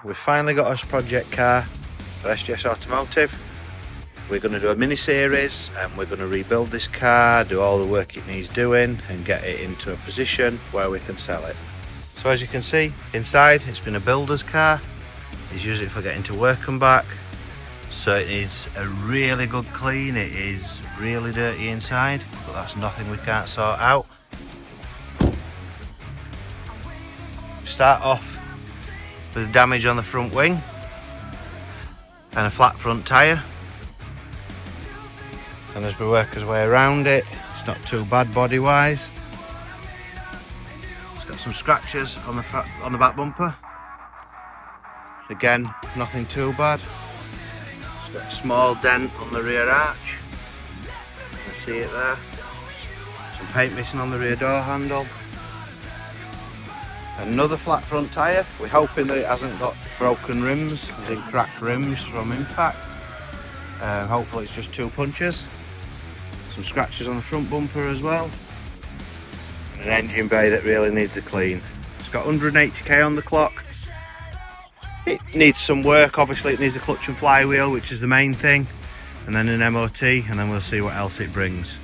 we've finally got our project car for SGS Automotive. We're going to do a mini series and we're going to rebuild this car, do all the work it needs doing and get it into a position where we can sell it. So as you can see inside, it's been a builder's car. He's used it for getting to work and back. So it needs a really good clean. It is really dirty inside, but that's nothing we can't sort out. Start off with damage on the front wing and a flat front tyre. And as we work our way around it, it's not too bad body wise. It's got some scratches on the back bumper. Again, nothing too bad. It's got a small dent on the rear arch. You can see it there. Some paint missing on the rear door handle. Another flat front tyre. We're hoping that it hasn't got broken rims, as in cracked rims from impact. Hopefully it's just two punches. Some scratches on the front bumper as well. And an engine bay that really needs a clean. It's got 180k on the clock. It needs some work, obviously it needs a clutch and flywheel, which is the main thing. And then an MOT, and then we'll see what else it brings.